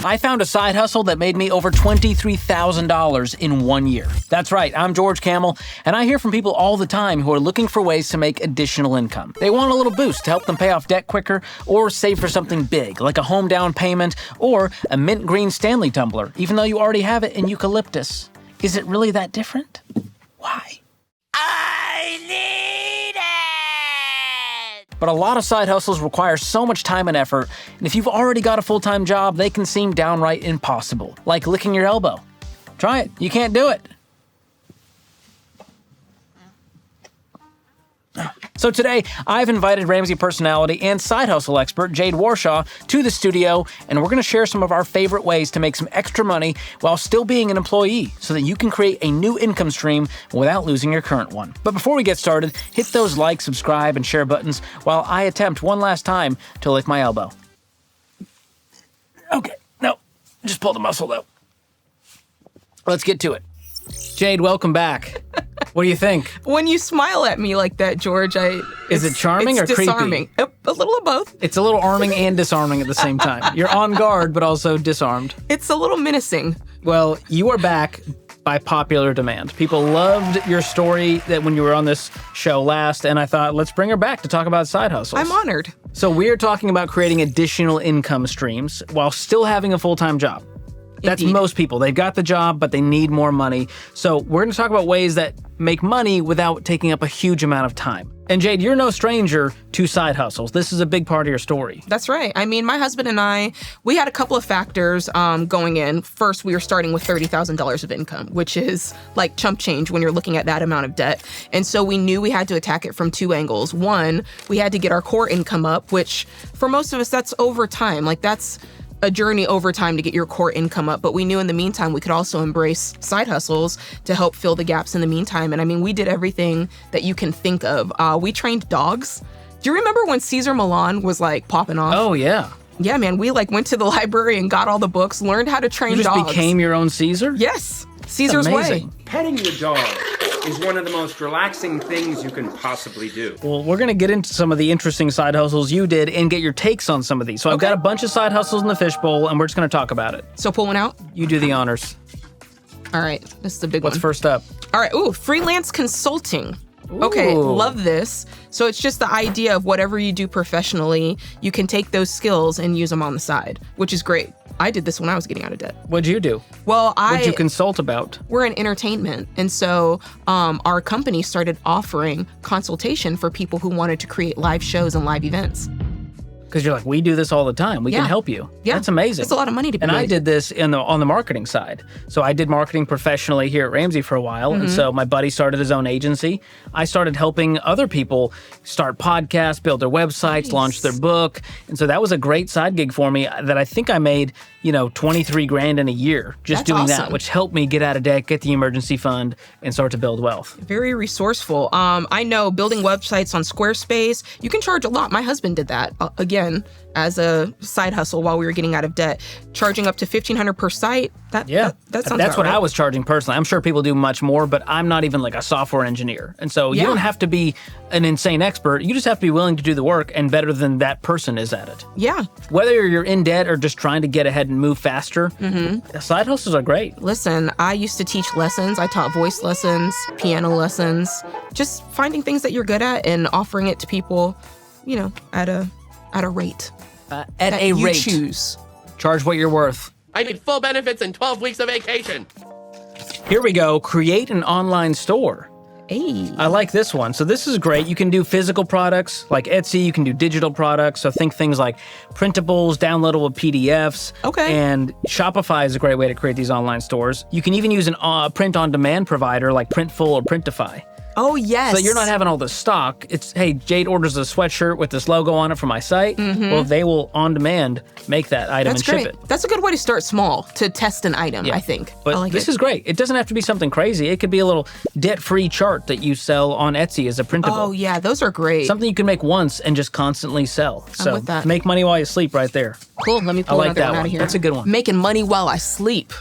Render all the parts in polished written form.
I found a side hustle that made me over $23,000 in 1 year. That's right, I'm George Kamel, and I hear from people all the time who are looking for ways to make additional income. They want a little boost to help them pay off debt quicker, or save for something big, like a home down payment, or a mint green Stanley tumbler, even though you already have it in eucalyptus. Is it really that different? Why? I need it! But a lot of side hustles require so much time and effort, and if you've already got a full-time job, they can seem downright impossible, like licking your elbow. Try it. You can't do it. So today, I've invited Ramsey personality and side hustle expert Jade Warshaw to the studio, and we're going to share some of our favorite ways to make some extra money while still being an employee so that you can create a new income stream without losing your current one. But before we get started, hit those like, subscribe, and share buttons while I attempt one last time to lick my elbow. Okay, no, just pull the muscle though. Let's get to it. Jade, welcome back. What do you think? When you smile at me like that, George, Is it charming or creepy? It's disarming. A little of both. It's a little arming and disarming at the same time. You're on guard, but also disarmed. It's a little menacing. Well, you are back by popular demand. People loved your story that when you were on this show last, and I thought, let's bring her back to talk about side hustles. I'm honored. So we're talking about creating additional income streams while still having a full-time job. That's Indeed. most people. They've got the job, but they need more money. So we're going to talk about ways that make money without taking up a huge amount of time. And Jade, you're no stranger to side hustles. This is a big part of your story. That's right. I mean, my husband and I, we had a couple of factors going in. First, we were starting with $30,000 of income, which is like chump change when you're looking at that amount of debt. And so we knew we had to attack it from two angles. One, we had to get our core income up, which for most of us, that's over time. Like that's a journey over time to get your core income up. But we knew in the meantime, we could also embrace side hustles to help fill the gaps in the meantime. And I mean, we did everything that you can think of. We trained dogs. Do you remember when Caesar Milan was like popping off? Oh, yeah. Yeah, man. We like went to the library and got all the books, learned how to train You just dogs. became your own Caesar? Yes. Caesar's way. Petting your dog is one of the most relaxing things you can possibly do. Well, we're going to get into some of the interesting side hustles you did and get your takes on some of these. So I've got a bunch of side hustles in the fishbowl, and we're just going to talk about it. So pull one out. You do the honors. All right. This is the big What's one. first up? All right. Ooh, freelance consulting. Okay, Ooh. love this. So it's just the idea of whatever you do professionally, you can take those skills and use them on the side, which is great. I did this when I was getting out of debt. What'd you do? Well, What'd you consult about? We're in entertainment. And so our company started offering consultation for people who wanted to create live shows and live events. Because you're like, we do this all the time. We can help you. Yeah. That's amazing. It's a lot of money to be And I made. did this on the marketing side. So I did marketing professionally here at Ramsey for a while. And so my buddy started his own agency. I started helping other people start podcasts, build their websites, launch their book. And so that was a great side gig for me that I think I made, $23,000 in a year just That's doing that, awesome. which helped me get out of debt, get the emergency fund, and start to build wealth. Very resourceful. I know building websites on Squarespace, you can charge a lot. My husband did that, again, as a side hustle while we were getting out of debt, charging up to $1,500 per site. That sounds That's about what right. I was charging personally. I'm sure people do much more, but I'm not even like a software engineer. And so you Yeah. don't have to be an insane expert. You just have to be willing to do the work and better than that person is at it. Yeah. Whether you're in debt or just trying to get ahead and move faster, side hustles are great. Listen, I used to teach lessons. I taught voice lessons, piano lessons, just finding things that you're good at and offering it to people, at a rate. At that a you rate. choose. Charge what you're worth. I need full benefits and 12 weeks of vacation. Here we go. Create an online store. Hey. I like this one. So this is great. You can do physical products like Etsy. You can do digital products. So think things like printables, downloadable PDFs. Okay. And Shopify is a great way to create these online stores. You can even use an print-on-demand provider like Printful or Printify. Oh, yes. So you're not having all the stock. It's, hey, Jade orders a sweatshirt with this logo on it for my site. Well, they will on demand make that item That's and great. ship it. That's a good way to start small, to test an item, I think. But I like this it. is great. It doesn't have to be something crazy. It could be a little debt-free chart that you sell on Etsy as a printable. Oh, yeah, those are great. Something you can make once and just constantly sell. So with that. make money while you sleep right there. Cool, let me I pull like another that one out one. of here. That's a good one. Making money while I sleep.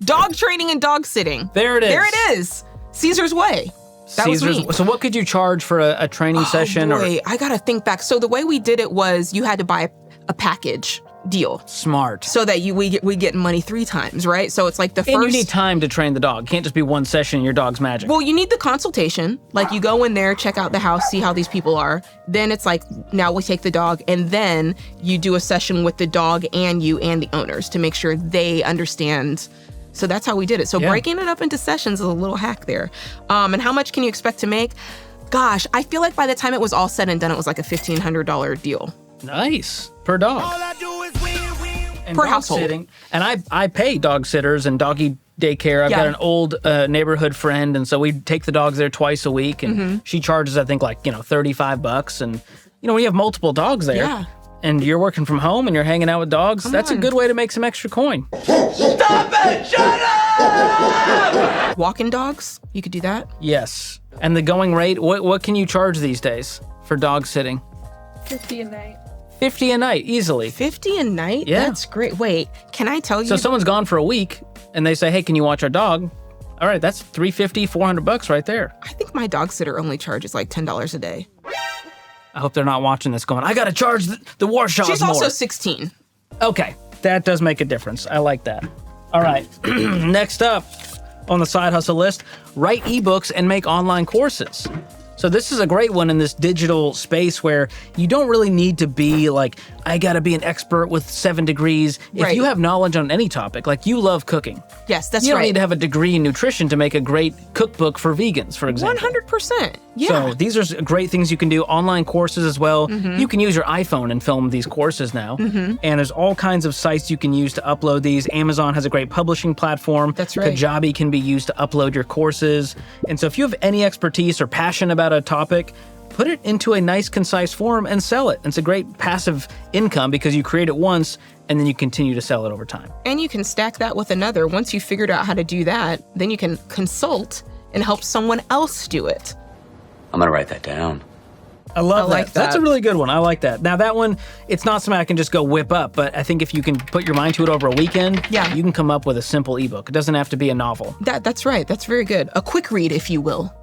Dog training and dog sitting. There it is. There it is. Caesar's way. That was me. So what could you charge for a training session? Boy, I gotta think back. So the way we did it was you had to buy a package deal. Smart. So that we get money 3 times, right? So it's like the first. And you need time to train the dog. It can't just be one session and your dog's magic. Well, you need the consultation. Like you go in there, check out the house, see how these people are. Then it's like, now we take the dog, and then you do a session with the dog and you and the owners to make sure they understand. So that's how we did it. So breaking it up into sessions is a little hack there. And how much can you expect to make? Gosh, I feel like by the time it was all said and done, it was like a $1,500 deal. Nice. Per dog. And per dog household. Sitting. And I pay dog sitters and doggy daycare. I've got an old neighborhood friend, and so we take the dogs there twice a week, and she charges, I think, like, $35. And, when you have multiple dogs there, and you're working from home and you're hanging out with dogs, that's a good way to make some extra coin. Stop it! Shut up! Walking dogs, you could do that. Yes. And the going rate, what can you charge these days for dog sitting? $50 a night. $50 a night, easily. $50 a night? Yeah. That's great. Wait, can I tell you? So someone's gone for a week, and they say, hey, can you watch our dog? All right, that's $350, $400 right there. I think my dog sitter only charges like $10 a day. I hope they're not watching this going, I got to charge the Warshaws She's more. also 16. Okay, that does make a difference. I like that. All right, next up on the side hustle list, write ebooks and make online courses. So this is a great one in this digital space where you don't really need to be like, I gotta be an expert with 7 degrees. If you have knowledge on any topic, like you love cooking. Yes, that's right. You don't need to have a degree in nutrition to make a great cookbook for vegans, for example. 100%. Yeah. So these are great things you can do. Online courses as well. You can use your iPhone and film these courses now. And there's all kinds of sites you can use to upload these. Amazon has a great publishing platform. That's right. Kajabi can be used to upload your courses. And so if you have any expertise or passion about a topic, put it into a nice, concise form and sell it. It's a great passive income because you create it once and then you continue to sell it over time. And you can stack that with another. Once you figured out how to do that, then you can consult and help someone else do it. I'm gonna write that down. I love like that. That's a that. really good one. I like that. Now that one, it's not something I can just go whip up, but I think if you can put your mind to it over a weekend, you can come up with a simple ebook. It doesn't have to be a novel. That's right. That's very good. A quick read, if you will.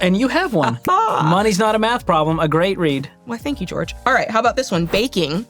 And you have one. Money's not a math problem. A great read. Why, thank you, George. All right, how about this one? Baking.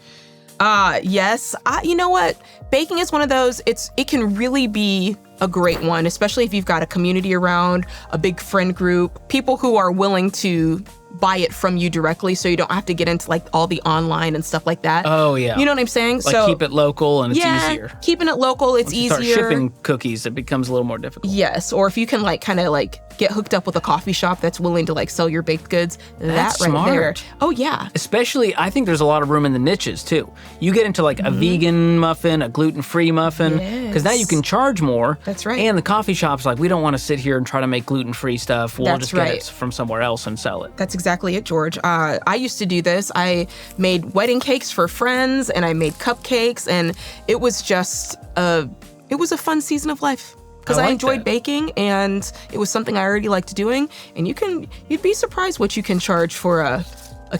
Yes. You know what? Baking is one of those, it can really be a great one, especially if you've got a community around, a big friend group, people who are willing to buy it from you directly so you don't have to get into like all the online and stuff like that. Oh, yeah. You know what I'm saying? Like keep it local and it's easier. Keeping it local, it's Once you easier. start shipping cookies, it becomes a little more difficult. Yes, or if you can like kind of like get hooked up with a coffee shop that's willing to like sell your baked goods, That's that right there. smart. Oh yeah. Especially, I think there's a lot of room in the niches too. You get into like a vegan muffin, a gluten-free muffin, because now you can charge more. That's right. And the coffee shop's like, we don't want to sit here and try to make gluten-free stuff. We'll That's just get right. it from somewhere else and sell it. That's exactly it, George. I used to do this. I made wedding cakes for friends and I made cupcakes, and it was just it was a fun season of life. Because I like enjoyed that. baking, and it was something I already liked doing. And you'd be surprised what you can charge for a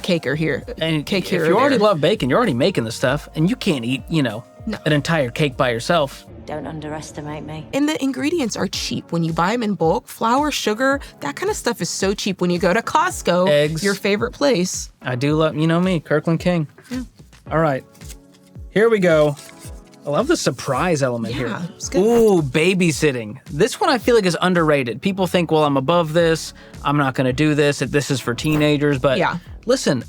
cake here. And cake if here. you or already there. love baking, you're already making the stuff, and you can't eat, an entire cake by yourself. Don't underestimate me. And the ingredients are cheap when you buy them in bulk. Flour, sugar, that kind of stuff is so cheap when you go to Costco, Eggs. your favorite place. I do love, me, Kirkland King. Yeah. All right, here we go. I love the surprise element here. It's good. Ooh, babysitting. This one I feel like is underrated. People think, well, I'm above this. I'm not going to do this. This is for teenagers. But listen,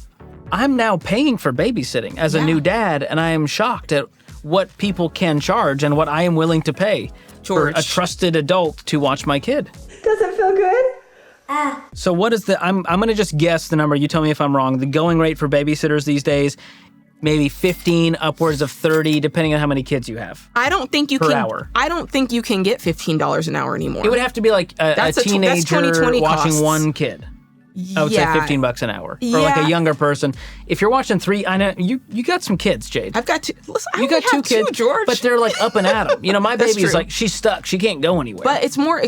I'm now paying for babysitting as a new dad, and I am shocked at what people can charge and what I am willing to pay for a trusted adult to watch my kid. Does it feel good? So what is I'm going to just guess the number. You tell me if I'm wrong. The going rate for babysitters these days, maybe 15, upwards of 30, depending on how many kids you have. I don't think you per can. hour. I don't think you can get $15 an hour anymore. It would have to be like a That's teenager 2020 watching costs. one kid. I would say $15 an hour. Or like a younger person. If you're watching 3, I know you got some kids, Jade. I've got 2. Listen, I You got only 2 have kids, George. but they're like up and at 'em. My That's baby is true. like, she's stuck. She can't go anywhere. But it's more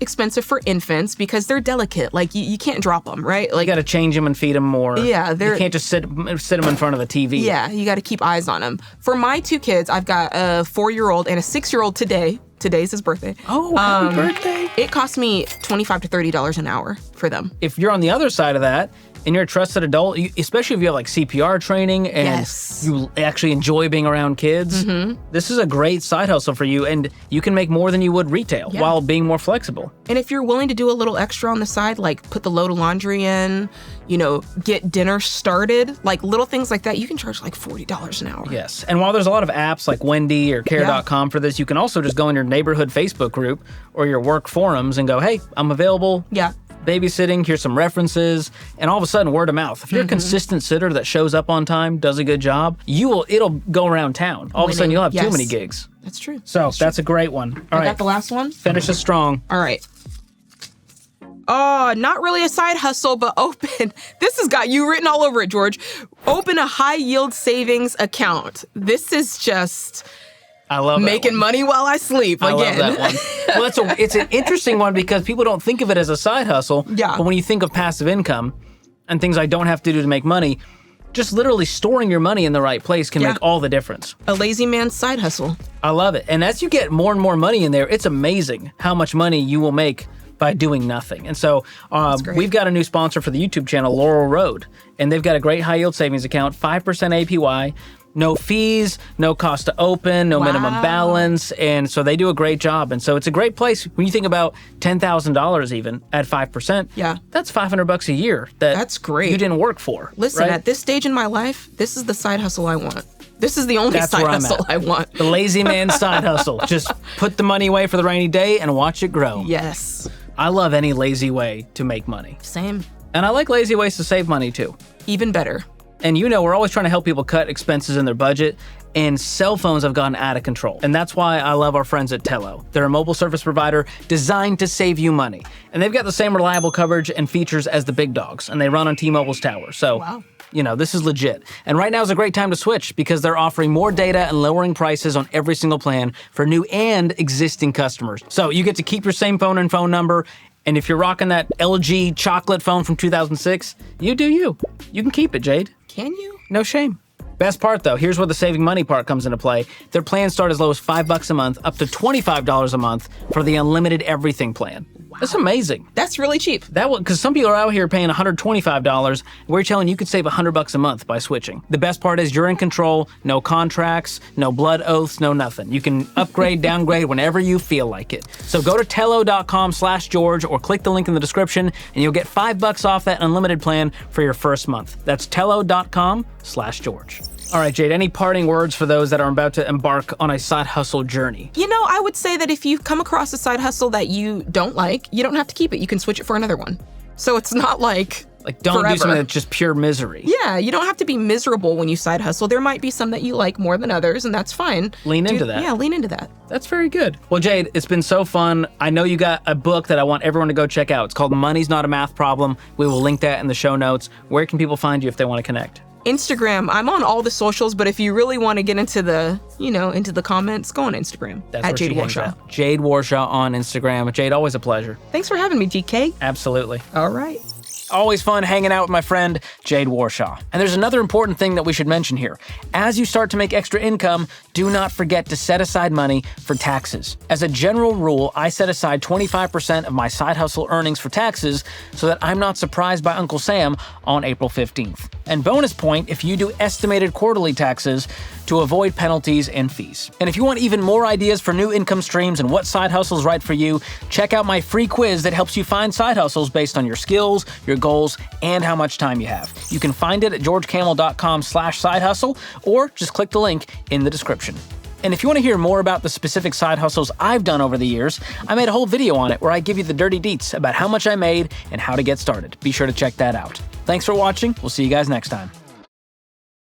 expensive for infants because they're delicate. Like you can't drop them, right? Like you got to change them and feed them more. Yeah, you can't just sit them in front of a TV. Yeah, you got to keep eyes on them. For my 2 kids, I've got a 4-year-old and a 6-year-old today. Today's his birthday. Oh, happy birthday. It cost me $25 to $30 an hour for them. If you're on the other side of that, and you're a trusted adult, especially if you have like CPR training and you actually enjoy being around kids, this is a great side hustle for you, and you can make more than you would retail while being more flexible. And if you're willing to do a little extra on the side, like put the load of laundry in, get dinner started, like little things like that, you can charge like $40 an hour. Yes, and while there's a lot of apps like Wendy or Care.com for this, you can also just go in your neighborhood Facebook group or your work forums and go, hey, I'm available. Yeah. Babysitting, here's some references, and all of a sudden, word of mouth. If you're a consistent sitter that shows up on time, does a good job, it'll go around town. All of a sudden, you'll have too many gigs. That's true. So that's a great one. All right. I got the last one. Finish us strong. All right. Oh, not really a side hustle, but open. This has got you written all over it, George. Open a high yield savings account. This is just... I love making money while I sleep again. I love that one. Well, it's an interesting one because people don't think of it as a side hustle. Yeah. But when you think of passive income and things I don't have to do to make money, just literally storing your money in the right place can make all the difference. A lazy man's side hustle. I love it. And as you get more and more money in there, it's amazing how much money you will make by doing nothing. And so we've got a new sponsor for the YouTube channel, Laurel Road, and they've got a great high yield savings account, 5% APY. No fees, no cost to open, no minimum balance, and so they do a great job. And so it's a great place when you think about $10,000 even at 5%. Yeah, that's $500 a year. That's great. You didn't work for. Listen, right? At this stage in my life, this is the side hustle I want. This is the only side hustle I want. The lazy man side hustle. Just put the money away for the rainy day and watch it grow. Yes. I love any lazy way to make money. Same. And I like lazy ways to save money too. Even better. And we're always trying to help people cut expenses in their budget, and cell phones have gotten out of control. And that's why I love our friends at Tello. They're a mobile service provider designed to save you money. And they've got the same reliable coverage and features as the big dogs, and they run on T-Mobile's tower. So, this is legit. And right now is a great time to switch because they're offering more data and lowering prices on every single plan for new and existing customers. So you get to keep your same phone and phone number. And if you're rocking that LG chocolate phone from 2006, you do you. You can keep it, Jade. Can you? No shame. Best part though, here's where the saving money part comes into play. Their plans start as low as $5 a month, up to $25 a month for the unlimited everything plan. Wow. That's amazing. That's really cheap. Because some people are out here paying $125. We're telling you could save $100 a month by switching. The best part is you're in control, no contracts, no blood oaths, no nothing. You can upgrade, downgrade whenever you feel like it. So go to tello.com/George or click the link in the description and you'll get $5 off that unlimited plan for your first month. That's tello.com/George. All right, Jade, any parting words for those that are about to embark on a side hustle journey? I would say that if you come across a side hustle that you don't like, you don't have to keep it. You can switch it for another one. So it's not like don't forever. Do something that's just pure misery. Yeah, you don't have to be miserable when you side hustle. There might be some that you like more than others, and that's fine. Lean into that. Yeah, lean into that. That's very good. Well, Jade, it's been so fun. I know you got a book that I want everyone to go check out. It's called Money's Not a Math Problem. We will link that in the show notes. Where can people find you if they want to connect? Instagram. I'm on all the socials, but if you really want to get into the, into the comments, go on Instagram. That's at Jade Warshaw. Jade Warshaw on Instagram. Jade, always a pleasure. Thanks for having me, GK. Absolutely. All right. Always fun hanging out with my friend, Jade Warshaw. And there's another important thing that we should mention here. As you start to make extra income, do not forget to set aside money for taxes. As a general rule, I set aside 25% of my side hustle earnings for taxes so that I'm not surprised by Uncle Sam on April 15th. And bonus point if you do estimated quarterly taxes to avoid penalties and fees. And if you want even more ideas for new income streams and what side hustle is right for you, check out my free quiz that helps you find side hustles based on your skills, your goals, and how much time you have. You can find it at georgekamel.com/side hustle or just click the link in the description. And if you want to hear more about the specific side hustles I've done over the years, I made a whole video on it where I give you the dirty deets about how much I made and how to get started. Be sure to check that out. Thanks for watching. We'll see you guys next time.